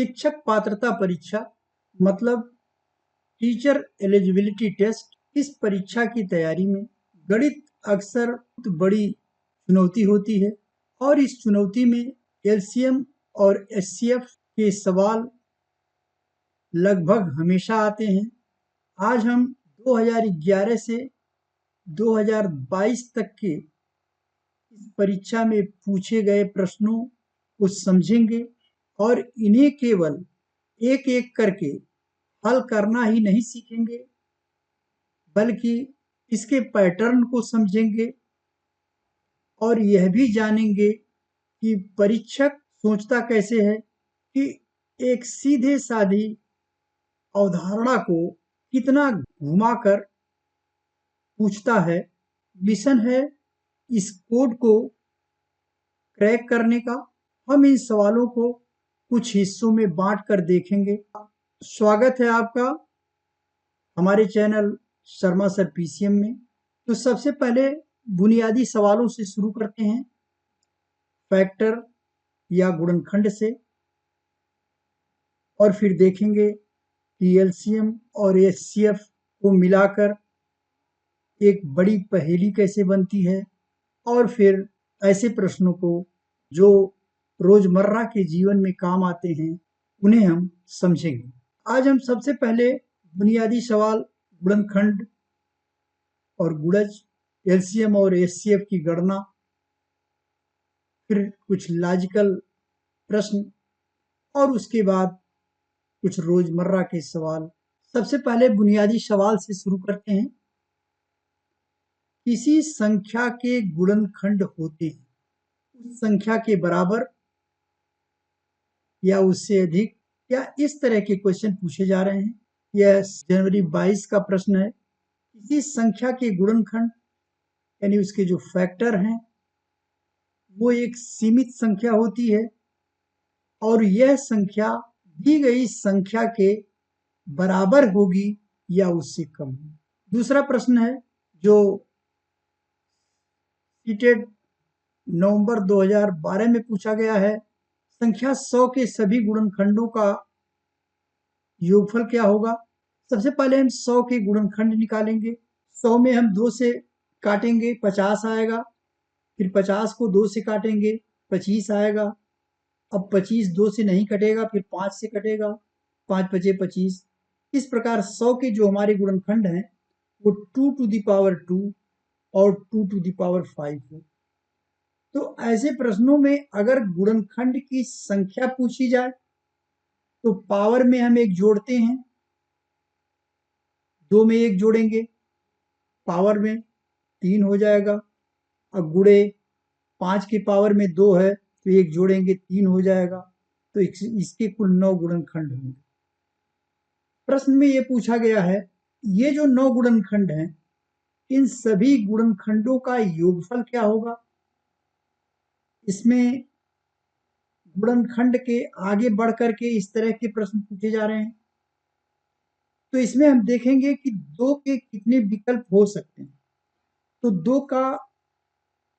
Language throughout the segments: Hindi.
शिक्षक पात्रता परीक्षा मतलब टीचर एलिजिबिलिटी टेस्ट। इस परीक्षा की तैयारी में गणित अक्सर बड़ी चुनौती होती है और इस चुनौती में एलसीएम और एचसीएफ के सवाल लगभग हमेशा आते हैं। आज हम 2011 से 2022 तक के इस परीक्षा में पूछे गए प्रश्नों को समझेंगे और इन्हें केवल एक एक करके हल करना ही नहीं सीखेंगे, बल्कि इसके पैटर्न को समझेंगे और यह भी जानेंगे कि परीक्षक सोचता कैसे है कि एक सीधे साधी अवधारणा को कितना घुमाकर पूछता है। मिशन है इस कोड को क्रैक करने का। हम इन सवालों को कुछ हिस्सों में बांट कर देखेंगे। स्वागत है आपका हमारे चैनल शर्मा सर पीसीएम में। तो सबसे पहले बुनियादी सवालों से शुरू करते हैं, फैक्टर या गुणनखंड से, और फिर देखेंगे कि एलसीएम और एचसीएफ को मिलाकर एक बड़ी पहेली कैसे बनती है, और फिर ऐसे प्रश्नों को जो रोजमर्रा के जीवन में काम आते हैं उन्हें हम समझेंगे। आज हम सबसे पहले बुनियादी सवाल गुणनखंड और गुणज, एलसीएम और एचसीएफ की गणना, फिर कुछ लॉजिकल प्रश्न और उसके बाद कुछ रोजमर्रा के सवाल। सबसे पहले बुनियादी सवाल से शुरू करते हैं। किसी संख्या के गुणनखंड होते हैं उस संख्या के बराबर या उससे अधिक, या इस तरह के क्वेश्चन पूछे जा रहे हैं। यह जनवरी 22 का प्रश्न है। किसी संख्या के गुणनखंड यानी उसके जो फैक्टर हैं वो एक सीमित संख्या होती है और यह संख्या दी गई संख्या के बराबर होगी या उससे कम। दूसरा प्रश्न है जो सीटेट नवंबर 2012 में पूछा गया है। संख्या 100 के सभी गुणनखंडों का योगफल क्या होगा। सबसे पहले हम 100 के गुणनखंड निकालेंगे। 100 में हम 2 से काटेंगे 50 आएगा, फिर 50 को 2 से काटेंगे 25 आएगा। अब 25 2 से नहीं कटेगा, फिर 5 से कटेगा, 5 बचे 25। इस प्रकार 100 के जो हमारे गुणनखंड हैं वो 2 टू द पावर 2 और 2 टू द पावर 5 है। तो ऐसे प्रश्नों में अगर गुणनखंड की संख्या पूछी जाए तो पावर में हम एक जोड़ते हैं, 2 में एक जोड़ेंगे, पावर में 3 हो जाएगा। अब गुणे 5 के पावर में 2 है तो एक जोड़ेंगे 3 हो जाएगा। तो इसके कुल 9 गुणनखंड होंगे। प्रश्न में ये पूछा गया है ये जो 9 गुणनखंड हैं इन सभी गुणनखंडों का योगफल क्या होगा। इसमें गुणनखंड के आगे बढ़ करके इस तरह के प्रश्न पूछे जा रहे हैं। तो इसमें हम देखेंगे कि 2 के कितने विकल्प हो सकते हैं। तो 2 का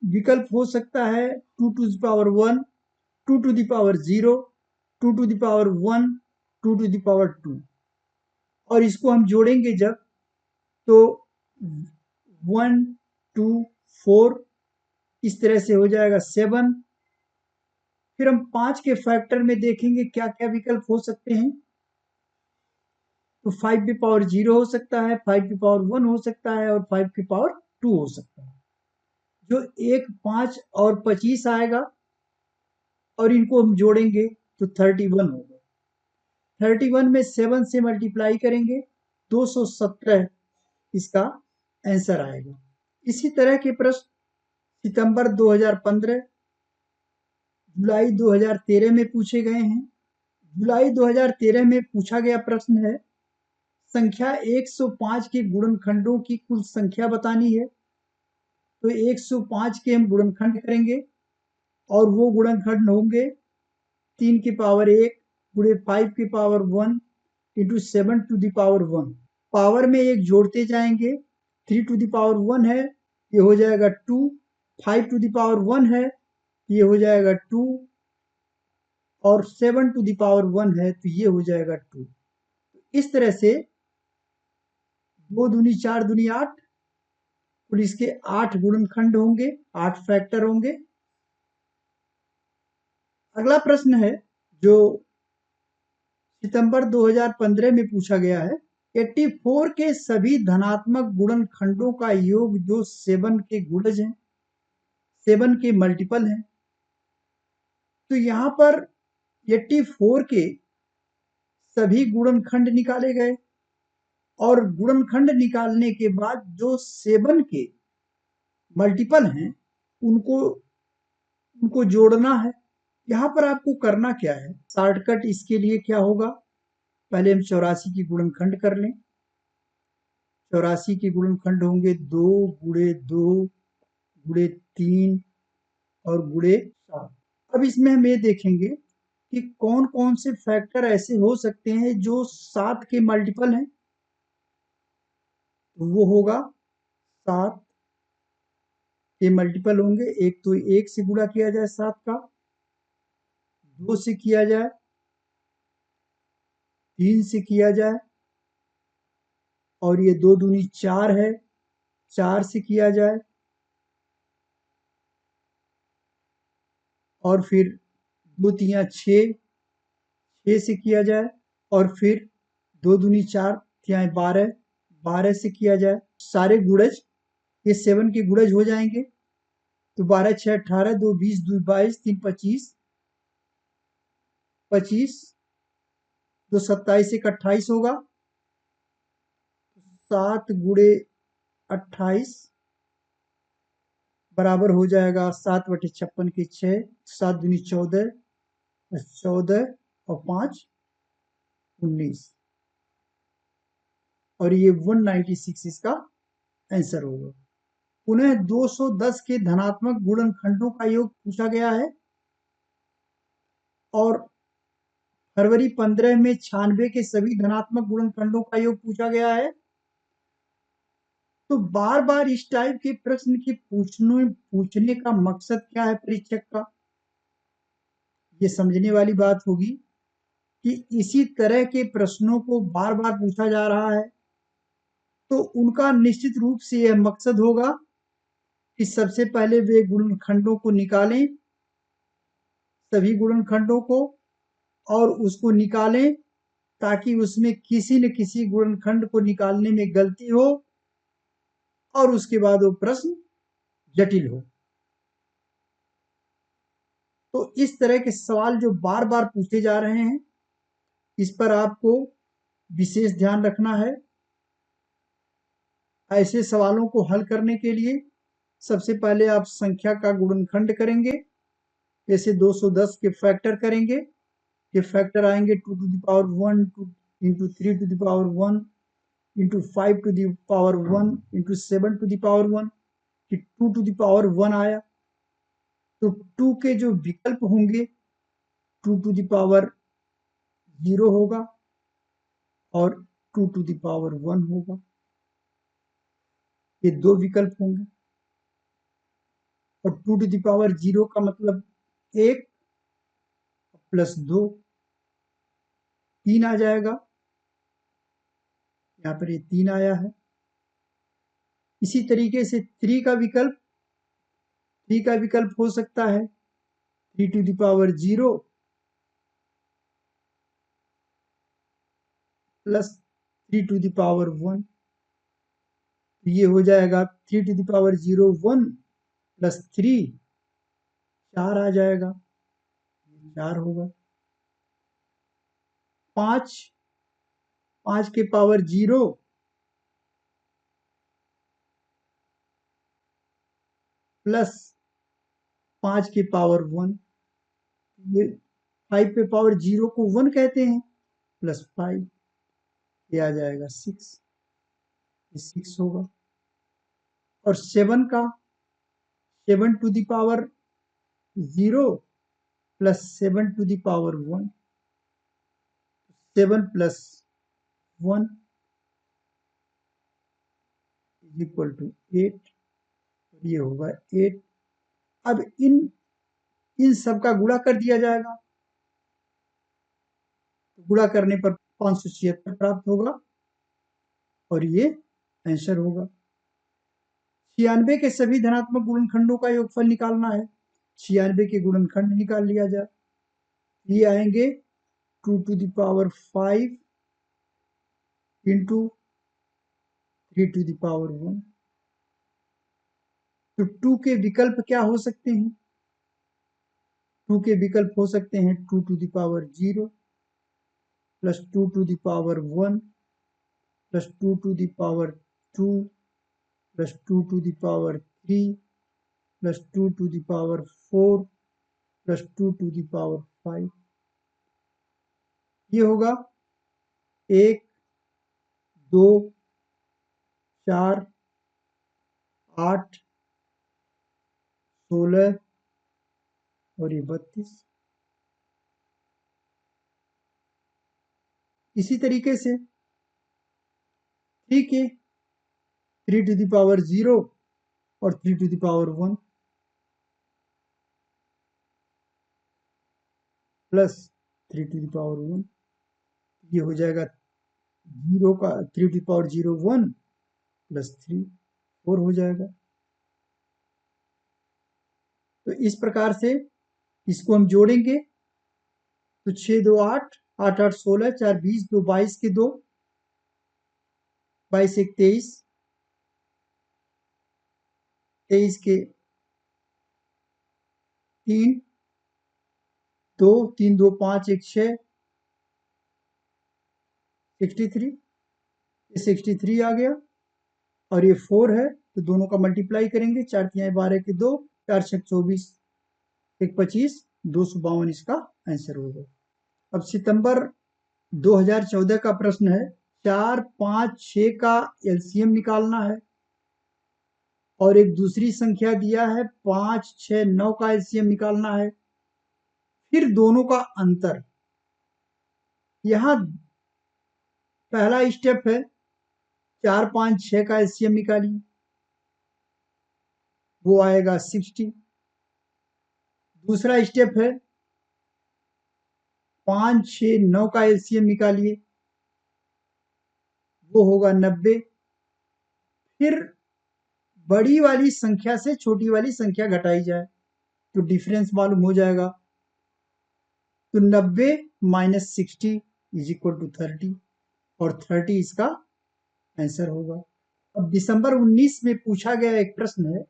विकल्प हो सकता है 2 to the power 1, 2 to the power 0, 2 to the power 1, 2 to the power 2। और इसको हम जोड़ेंगे जब तो 1 2 4 इस तरह से हो जाएगा 7। फिर हम 5 के फैक्टर में देखेंगे क्या क्या विकल्प हो सकते हैं। तो 5 की पावर 0 हो सकता है, 5 की पावर 1 हो सकता है और 5 की पावर 2 हो सकता है। जो 1 5 और 25 आएगा और इनको हम जोड़ेंगे तो 31 होगा। 31 में 7 से मल्टीप्लाई करेंगे 217 इसका आंसर आएगा। इसी तरह के प्रश्न सितंबर 2015, जुलाई 2013 में पूछे गए हैं। जुलाई 2013 में पूछा गया प्रश्न है संख्या 105 के गुणनखंडों की कुल संख्या बतानी है। तो 105 के हम गुणनखंड करेंगे और वो गुणनखंड होंगे 3 की पावर 1 गुणे 5 की power 1 into 7 to the power 1। Power में एक जोड़ते जाएंगे, 3 टू द पावर 1 है ये हो जाएगा 2, 5 टू द पावर 1 है ये हो जाएगा 2 और 7 टू द पावर 1 है तो ये हो जाएगा 2। इस तरह से 2 दूनी 4 दूनी 8, और इसके 8 गुणनखंड होंगे, 8 फैक्टर होंगे। अगला प्रश्न है जो सितंबर 2015 में पूछा गया है, 84 के सभी धनात्मक गुणनखंडों का योग जो 7 के गुणज हैं, 7 के मल्टीपल हैं। तो यहां पर 84 के सभी गुणनखंड निकाले गए और गुणनखंड निकालने के बाद जो 7 के मल्टीपल हैं उनको जोड़ना है। यहां पर आपको करना क्या है, शॉर्टकट इसके लिए क्या होगा, पहले हम 84 की गुणनखंड कर लें। 84 के गुणनखंड होंगे 2 गुणे 2 गुणे 3 और गुणे 7। अब इसमें हम ये देखेंगे कि कौन कौन से फैक्टर ऐसे हो सकते हैं जो 7 के मल्टीपल हैं। तो वो होगा 7 के मल्टीपल होंगे, एक तो 1 से गुणा किया जाए 7 का, 2 से किया जाए, 3 से किया जाए, और ये 2 दूनी 4 है, 4 से किया जाए, और फिर 2 तियां 6, 6 से किया जाए, और फिर 2 दूनी 4 तियां 12, 12 से किया जाए। सारे गुणज ये 7 के गुणज हो जाएंगे। तो 12 6 18, 2 20, 2 22, 3 25, 25, 2 27, 1 28 होगा। 7 गुणे 28 बराबर हो जाएगा 7/56 के 6, 7 दूनी 14, 14 और 5 19, और ये 196 इसका आंसर होगा। पुनः 210 के धनात्मक गुणनखंडों का योग पूछा गया है, और फरवरी 15 में 96 के सभी धनात्मक गुणनखंडों का योग पूछा गया है। तो बार बार इस टाइप के प्रश्न के पूछने का मकसद क्या है परीक्षक का, ये समझने वाली बात होगी कि इसी तरह के प्रश्नों को बार बार पूछा जा रहा है, तो उनका निश्चित रूप से यह मकसद होगा कि सबसे पहले वे गुणनखंडों को निकालें, सभी गुणनखंडों को, और उसको निकालें ताकि उसमें किसी न किसी गुणनखंड को निकालने में गलती हो और उसके बाद वो प्रश्न जटिल हो। तो इस तरह के सवाल जो बार बार पूछे जा रहे हैं, इस पर आपको विशेष ध्यान रखना है। ऐसे सवालों को हल करने के लिए सबसे पहले आप संख्या का गुणनखंड करेंगे, जैसे 210 के फैक्टर करेंगे। ये फैक्टर आएंगे 2 to the power 1 into 3 to the power 1 into 5 to the power 1 into 7 to the power 1, कि 2 टू द पावर 1 आया। तो 2 के जो विकल्प होंगे 2 टू द पावर 0 होगा और 2 टू द पावर 1 होगा, ये दो विकल्प होंगे। और 2 टू द पावर 0 का मतलब 1 प्लस 2, 3 आ जाएगा। यहाँ पर ये 3 आया है। इसी तरीके से 3 का विकल्प हो सकता है 3 to the power 0 plus 3 to the power 1, तो ये हो जाएगा 3 टू द पावर 0 1 प्लस 3, 4 आ जाएगा, 4 होगा। 5 के पावर 0 प्लस 5 के पावर 1, ये 5 पे पावर 0 को 1 कहते हैं, प्लस 5, ये आ जाएगा 6, ये 6 होगा। और 7 का 7 to the power 0 plus 7 to the power 1, 7 plus 1 is equal to 8, ये होगा 8। अब इन सब का गुणा कर दिया जाएगा। गुणा करने पर 576 प्राप्त होगा और ये आंसर होगा। 96 के सभी धनात्मक गुणनखंडों का योगफल निकालना है। 96 के गुणनखंड निकाल लिया जाए। ये आएंगे 2 to the power 5 into 3 to the power 1। तो 2 के विकल्प क्या हो सकते हैं? 2 के विकल्प हो सकते हैं 2 to the power 0 plus 2 to the power 1 plus 2 to the power 2 plus 2 to the power 3 plus 2 to the power 4 plus 2 to the power 5। ये होगा 1, 2, 4, 8, 16 और ये 32। इसी तरीके से 3 के 3 to the power 0 और 3 to the power 1 plus 3 to the power 1। ये हो जाएगा 0 का 3 to the power 0 1 प्लस 3 4 हो जाएगा। तो इस प्रकार से इसको हम जोड़ेंगे तो 6 2 8 8 8 16 4 20 2 22 के 2 22 1 23 23 के 3 2 3 2 5 1 6 63 63 आ गया और ये 4 है तो दोनों का मल्टीप्लाई करेंगे 4 3 12 के 2 4 6 24 1 25 252 इसका आंसर होगा। अब सितंबर 2014 का प्रश्न है 4 5 6 का एलसीएम निकालना है और एक दूसरी संख्या दिया है 5 6 9 का एलसीएम निकालना है। फिर दोनों का अंतर। यहां पहला स्टेप है 4 5 6 का एलसीएम निकालिए, वो आएगा 60। दूसरा स्टेप है 5 6 9 का एलसीएम निकालिए, वो होगा 90। फिर बड़ी वाली संख्या से छोटी वाली संख्या घटाई जाए तो डिफरेंस मालूम हो जाएगा। तो 90 माइनस 60 इज इक्वल टू 30 और 30 इसका आंसर होगा। अब दिसंबर 19 में पूछा गया एक प्रश्न है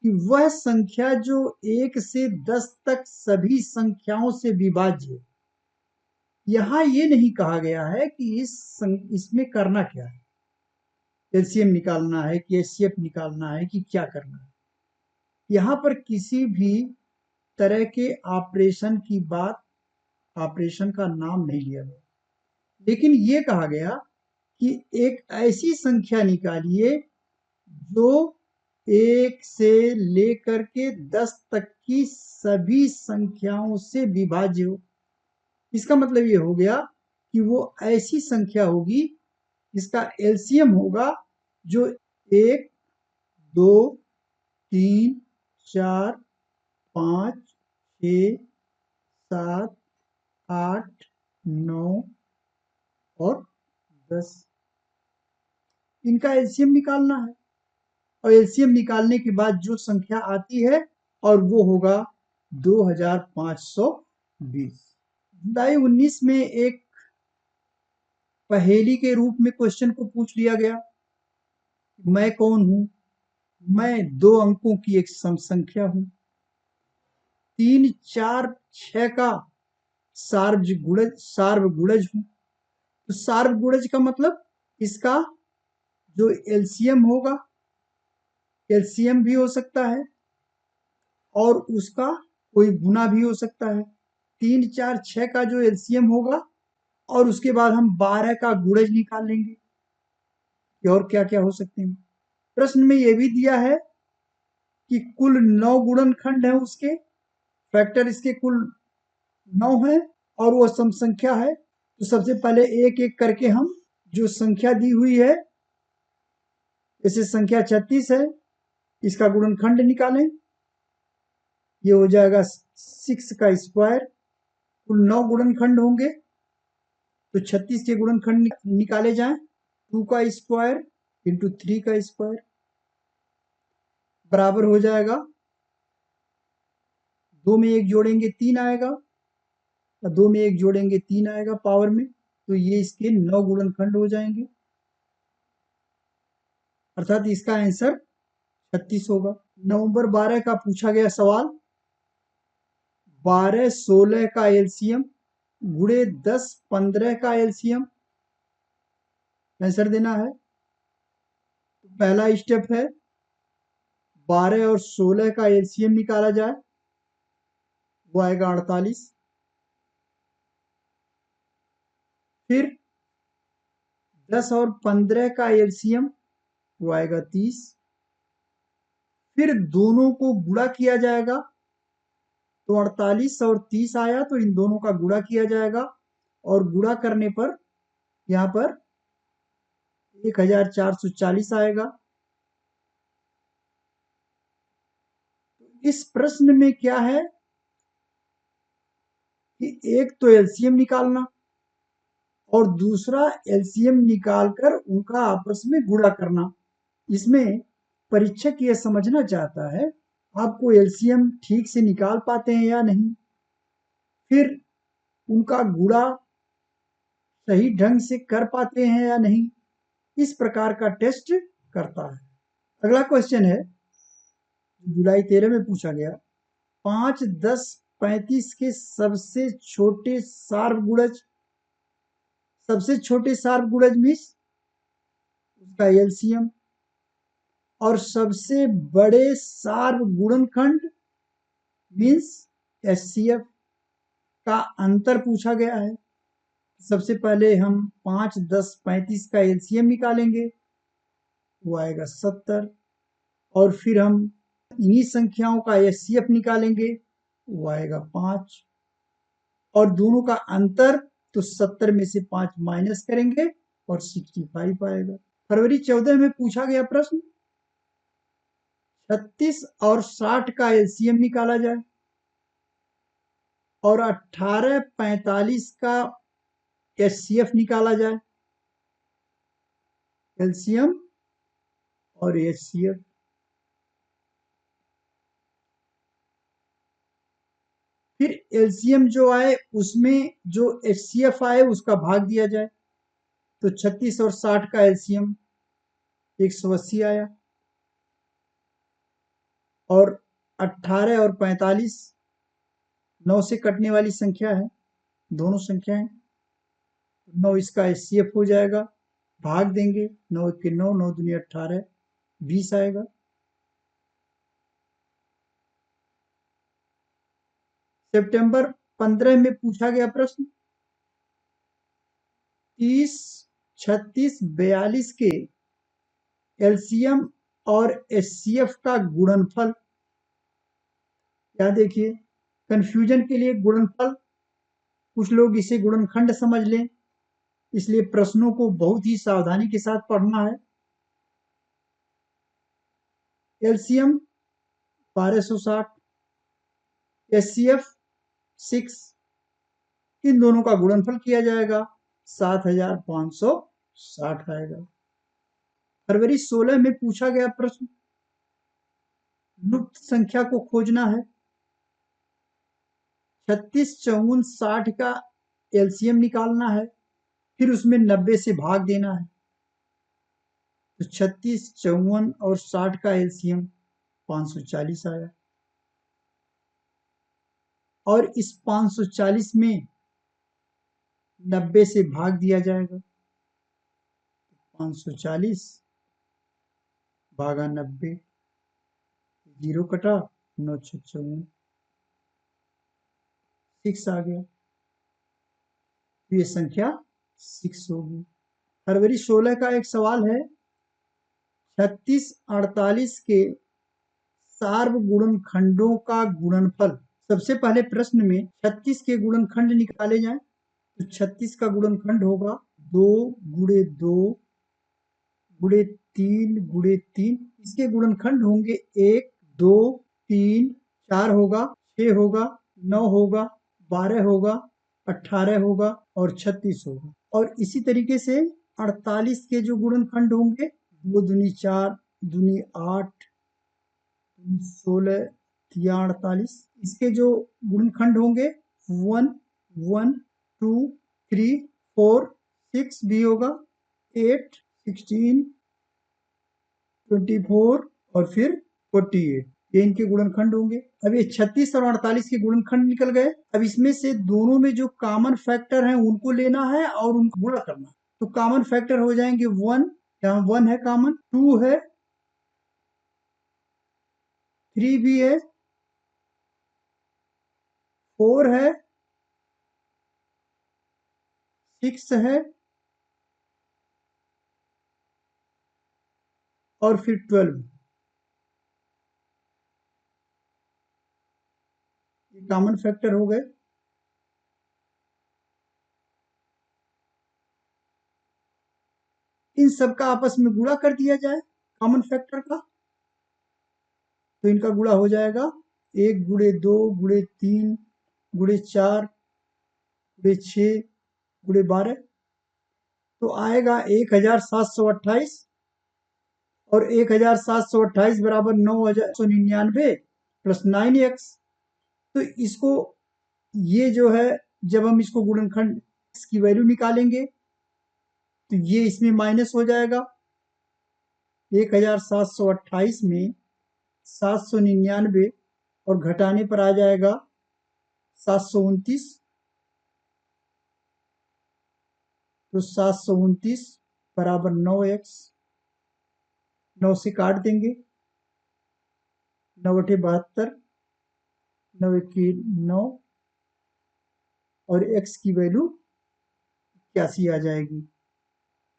कि वह संख्या जो 1 से 10 तक सभी संख्याओं से विभाज्य। यहां ये नहीं कहा गया है कि इसमें करना क्या है, एलसीएम निकालना है कि एचसीएफ निकालना है कि क्या करना है। यहां पर किसी भी तरह के ऑपरेशन की बात, ऑपरेशन का नाम नहीं लिया गया, लेकिन ये कहा गया कि एक ऐसी संख्या निकालिए जो 1 से लेकर के 10 तक की सभी संख्याओं से विभाज्य हो। इसका मतलब ये हो गया कि वो ऐसी संख्या होगी जिसका एलसीएम होगा जो 1 2 3 4 5 6 7 8 9 और 10। इनका एलसीएम निकालना है और एलसीएम निकालने के बाद जो संख्या आती है और वो होगा 2520। जुलाई 19 में एक पहेली के रूप में क्वेश्चन को पूछ लिया गया, मैं कौन हूं? मैं 2 अंकों की एक सम संख्या हूं। 3 4 6 का सार्वगुणज हूं। तो सार्वगुणज का मतलब इसका जो एलसीएम होगा, एलसीएम भी हो सकता है और उसका कोई गुना भी हो सकता है। 3 4 6 का जो एलसीएम होगा और उसके बाद हम 12 का गुणज निकाल लेंगे कि और क्या क्या हो सकते हैं। प्रश्न में यह भी दिया है कि कुल 9 गुणनखंड है, उसके फैक्टर इसके कुल 9 है और वो सम संख्या है। तो सबसे पहले एक एक करके हम जो संख्या दी हुई है, जैसे संख्या 36 है, इसका गुणनखंड निकालें। ये हो जाएगा 6 का स्क्वायर। कुल 9 गुणनखंड होंगे तो 36 के गुणनखंड निकाले जाएं, 2 का स्क्वायर इंटू 3 का स्क्वायर बराबर हो जाएगा, 2 में 1 जोड़ेंगे 3 आएगा, और 2 में 1 जोड़ेंगे 3 आएगा पावर में, तो ये इसके 9 गुणनखंड हो जाएंगे, अर्थात इसका आंसर 36 होगा। नवंबर 12 का पूछा गया सवाल, 12 16 का एलसीएम गुणे 10 15 का एलसीएम आंसर देना है। पहला स्टेप है 12 और 16 का एलसीएम निकाला जाए, वो आएगा 48। फिर 10 और 15 का एलसीएम वो आएगा 30। फिर दोनों को गुणा किया जाएगा, तो 48 और 30 आया, तो इन दोनों का गुणा किया जाएगा, और गुणा करने पर यहाँ पर 1440 आएगा। इस प्रश्न में क्या है कि एक तो एलसीएम निकालना और दूसरा एलसीएम निकालकर उनका आपस में गुणा करना। इसमें परीक्षक यह समझना चाहता है आपको एलसीएम ठीक से निकाल पाते हैं या नहीं, फिर उनका गुणा सही ढंग से कर पाते हैं या नहीं, इस प्रकार का टेस्ट करता है। अगला क्वेश्चन है जुलाई 13 में पूछा गया, 5 10 35 के सबसे छोटे सार्वगुणज, सबसे छोटे सार्वगुणज मीन्स उसका एलसीएम, और सबसे बड़े सार्वगुणनखंड मीन्स एचसीएफ का अंतर पूछा गया है। सबसे पहले हम 5 10 35 का एलसीएम निकालेंगे, वो आएगा 70, और फिर हम इन्हीं संख्याओं का एचसीएफ निकालेंगे, वो आएगा 5, और दोनों का अंतर तो 70 में से 5 माइनस करेंगे और 65 आएगा। फरवरी 14 में पूछा गया प्रश्न, 36 और 60 का एलसीएम निकाला जाए और 18 45 का एचसीएफ निकाला जाए, एलसीएम और एचसीएफ। फिर एलसीएम जो आए उसमें जो एचसीएफ आए उसका भाग दिया जाए, तो 36 और 60 का एलसीएम 180 आया, और 18 और 45 9 से कटने वाली संख्या है, दोनों संख्याएं, 9 इसका एचसीएफ हो जाएगा, भाग देंगे, 9 के 9, 9 दूनी 18, 20 आएगा। सितंबर 15 में पूछा गया प्रश्न, 30 36 42 के एलसीएम और एचसीएफ का गुणनफल। क्या देखिए, कंफ्यूजन के लिए गुणनफल, कुछ लोग इसे गुणनखंड समझ लें, इसलिए प्रश्नों को बहुत ही सावधानी के साथ पढ़ना है। एलसीएम 1260, एचसीएफ 6, इन दोनों का गुणनफल किया जाएगा, 7560 आएगा। फरवरी 16 में पूछा गया प्रश्न, लुप्त संख्या को खोजना है, 36 54 60 का एलसीएम निकालना है, फिर उसमें 90 से भाग देना है, तो 36 54 और 60 का एलसीएम 540 आया, और इस 540 में 90 से भाग दिया जाएगा, 540 भागा 90, 0 कटा, 9 54, 6 आ गया, तो ये संख्या 6 होगी। फरवरी 16 का एक सवाल है, 36 48 के सार्वगुणनखंडों का गुणनफल। सबसे पहले प्रश्न में 36 के गुणनखंड निकाले जाएं, तो 36 का गुणनखंड होगा 2 गुणे 2 गुणे 3 गुणे 3, इसके गुणनखंड होंगे 1 2 3 4 होगा, 6 होगा, 9 होगा, 12 होगा, 18 होगा और 36 होगा। और इसी तरीके से 48 के जो गुणनखंड होंगे, 2 दूनी 4, दूनी 8, 16 या 48, इसके जो गुणनखंड होंगे 1, 1, 2, 3, 4, 6 भी होगा, 8, 16, 24 और फिर 48, ये इनके गुणनखंड होंगे। अब ये 36 और 48 के गुणनखंड निकल गए। अब इसमें से दोनों में जो कॉमन फैक्टर है उनको लेना है और उनको गुणा करना है। तो कॉमन फैक्टर हो जाएंगे 1, यहाँ 1 है कॉमन, 2 है, 3 भी है, 4 है, 6 है और फिर 12, ये कॉमन फैक्टर हो गए। इन सबका आपस में गुणा कर दिया जाए कॉमन फैक्टर का, तो इनका गुणा हो जाएगा 1 गुणे 2 गुणे 3 गुणे 4 गुणे 6 गुणे 12, तो आएगा 1728 और 1728 बराबर 9,999 प्लस 9x। तो इसको, ये जो है, जब हम इसको गुणनखंड की वैल्यू निकालेंगे तो ये इसमें माइनस हो जाएगा। 1728 में 799 और घटाने पर आ जाएगा 729, तो 729 बराबर 9x, 9 से काट देंगे, 9 × 72, 9 × 9 और x की वैल्यू 81 आ जाएगी।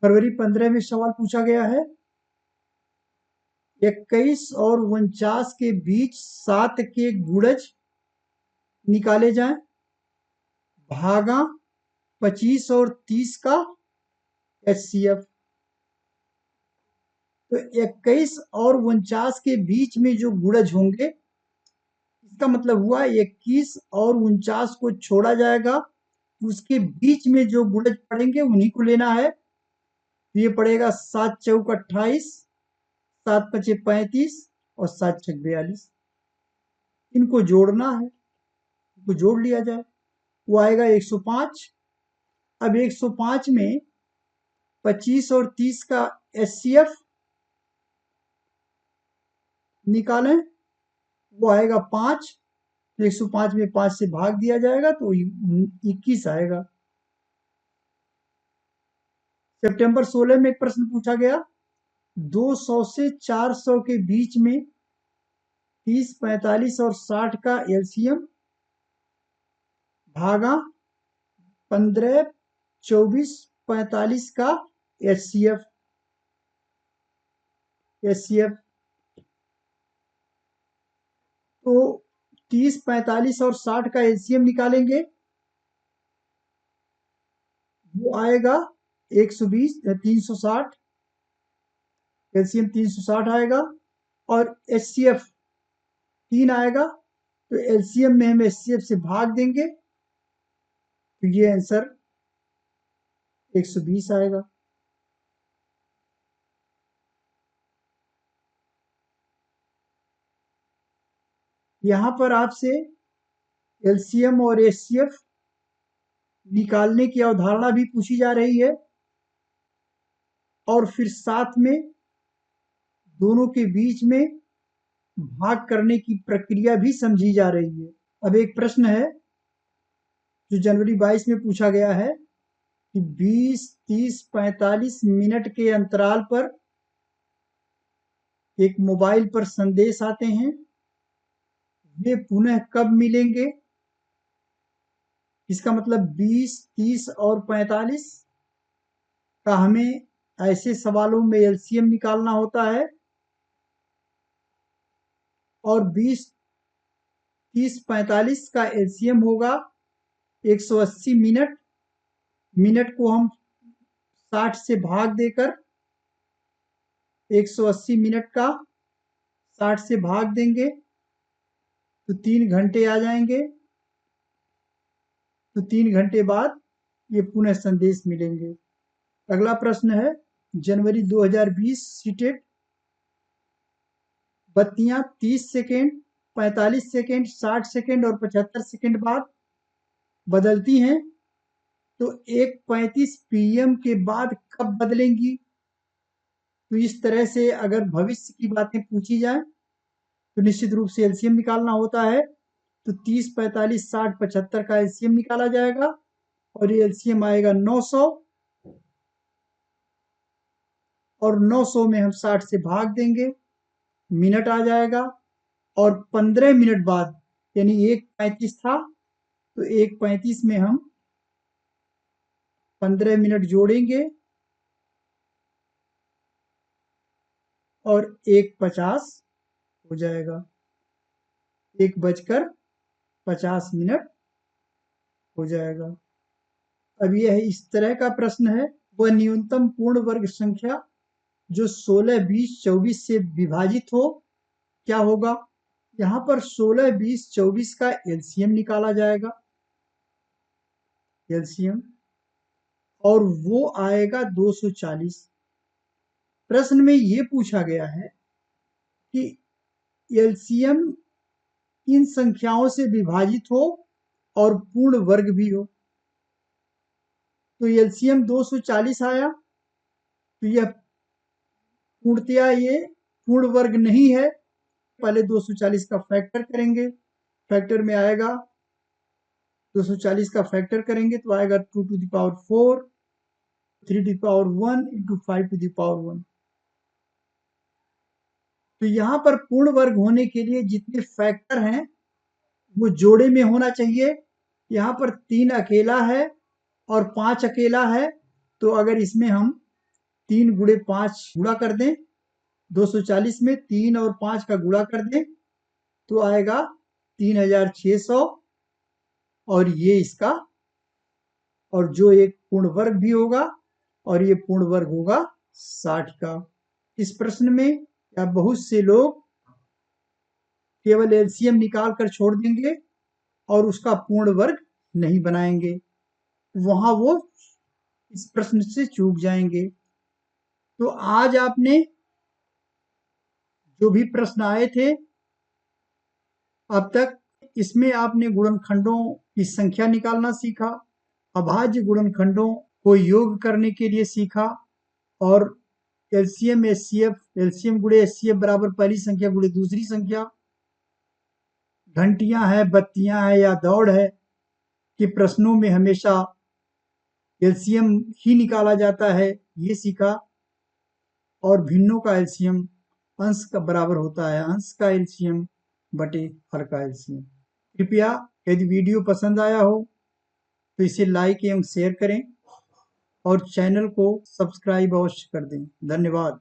फरवरी 15 में सवाल पूछा गया है, 21 और 49 के बीच 7 के गुणज निकाले जाएं, भागा 25 और 30 का HCF। तो 21 और 49 के बीच में जो गुणज होंगे, इसका मतलब हुआ 21 और 49 को छोड़ा जाएगा, उसके बीच में जो गुणज पड़ेंगे उन्हीं को लेना है। तो ये पड़ेगा 7 चौक 28, 7 पचे 35 और 7 छक 42, इनको जोड़ना है, इनको जोड़ लिया जाए, वो आएगा 105। अब 105 में 25 और 30 का HCF निकालें, वो आएगा 5, तो 105 में 5 से भाग दिया जाएगा तो 21 आएगा। सितंबर 16 में एक प्रश्न पूछा गया, 200 से 400 के बीच में 30, 45 और 60 का LCM भागा 15, 24, 45 का HCF। तो 30, 45 और 60 का LCM निकालेंगे, वो आएगा 120, 360, LCM 360 आएगा और HCF 3 आएगा, तो LCM में हम HCF से भाग देंगे तो ये आंसर 120 आएगा। यहां पर आपसे LCM और HCF निकालने की अवधारणा भी पूछी जा रही है और फिर साथ में दोनों के बीच में भाग करने की प्रक्रिया भी समझी जा रही है। अब एक प्रश्न है जो जनवरी 22 में पूछा गया है कि 20, 30, 45 मिनट के अंतराल पर एक मोबाइल पर संदेश आते हैं, वे पुनः कब मिलेंगे। इसका मतलब 20, 30 और 45 का हमें ऐसे सवालों में LCM निकालना होता है और 20, 30, 45 का LCM होगा 180 मिनट। मिनट को हम 60 से भाग देकर 180 मिनट का 60 से भाग देंगे तो 3 घंटे आ जाएंगे। तो 3 घंटे बाद ये पुनः संदेश मिलेंगे। अगला प्रश्न है जनवरी 2020 सीटेट बत्तियां 30 सेकेंड, 45 सेकेंड, 60 सेकेंड और 75 सेकेंड बाद बदलती हैं, तो 1:35 PM के बाद कब बदलेंगी? तो इस तरह से अगर भविष्य की बातें पूछी जाए तो निश्चित रूप से एलसीएम निकालना होता है। तो 30, 45, 60, 75 का एलसीएम निकाला जाएगा और ये एलसीएम आएगा 900 और 900 में हम 60 से भाग देंगे, मिनट आ जाएगा और 15 मिनट बाद यानी 1:35 था तो 1:35 में हम 15 मिनट जोड़ेंगे और 1:50 हो जाएगा, 1:50 हो जाएगा। अब यह इस तरह का प्रश्न है, वह न्यूनतम पूर्ण वर्ग संख्या जो 16, 20, 24 से विभाजित हो क्या होगा? यहाँ पर 16, 20, 24 का एलसीएम निकाला जाएगा, एलसीएम, और वो आएगा 240। प्रश्न में ये पूछा गया है कि एलसीएम इन संख्याओं से विभाजित हो और पूर्ण वर्ग भी हो। तो एलसीएम 240 आया, तो यह पूर्णतया ये पूर्ण वर्ग नहीं है। पहले 240 का फैक्टर करेंगे, फैक्टर में आएगा 240 का फैक्टर करेंगे तो आएगा 2 to the power 4, 3 to the power 1 into 5 to the power 1। तो यहाँ पर पूर्ण वर्ग होने के लिए जितने फैक्टर हैं वो जोड़े में होना चाहिए। यहाँ पर 3 अकेला है और 5 अकेला है, तो अगर इसमें हम 3 गुणे 5 गुणा कर दें, 240 में 3 और 5 का गुणा कर दें तो आएगा 3600 और ये इसका, और जो एक पूर्ण वर्ग भी होगा और ये पूर्ण वर्ग होगा 60 का। इस प्रश्न में या बहुत से लोग केवल एलसीएम निकाल कर छोड़ देंगे और उसका पूर्ण वर्ग नहीं बनाएंगे, वहां वो इस प्रश्न से चूक जाएंगे। तो आज आपने जो भी प्रश्न आए थे अब तक, इसमें आपने गुणनखंडों की संख्या निकालना सीखा, अभाज्य गुणनखंडों को योग करने के लिए सीखा और एलसीएम एचसीएफ, एलसीएम गुणे एचसीएफ बराबर पहली संख्या गुणे दूसरी संख्या, घंटियां हैं, बत्तियां हैं या दौड़ है कि प्रश्नों में हमेशा एलसीएम ही निकाला जाता है, ये सीखा। और भिन्नों का एलसीएम अंश का बराबर होता है अंश का एलसीएम बटे हर का एलसीएम। कृपया यदि वीडियो पसंद आया हो तो इसे लाइक एवं शेयर करें और चैनल को सब्सक्राइब अवश्य कर दें। धन्यवाद।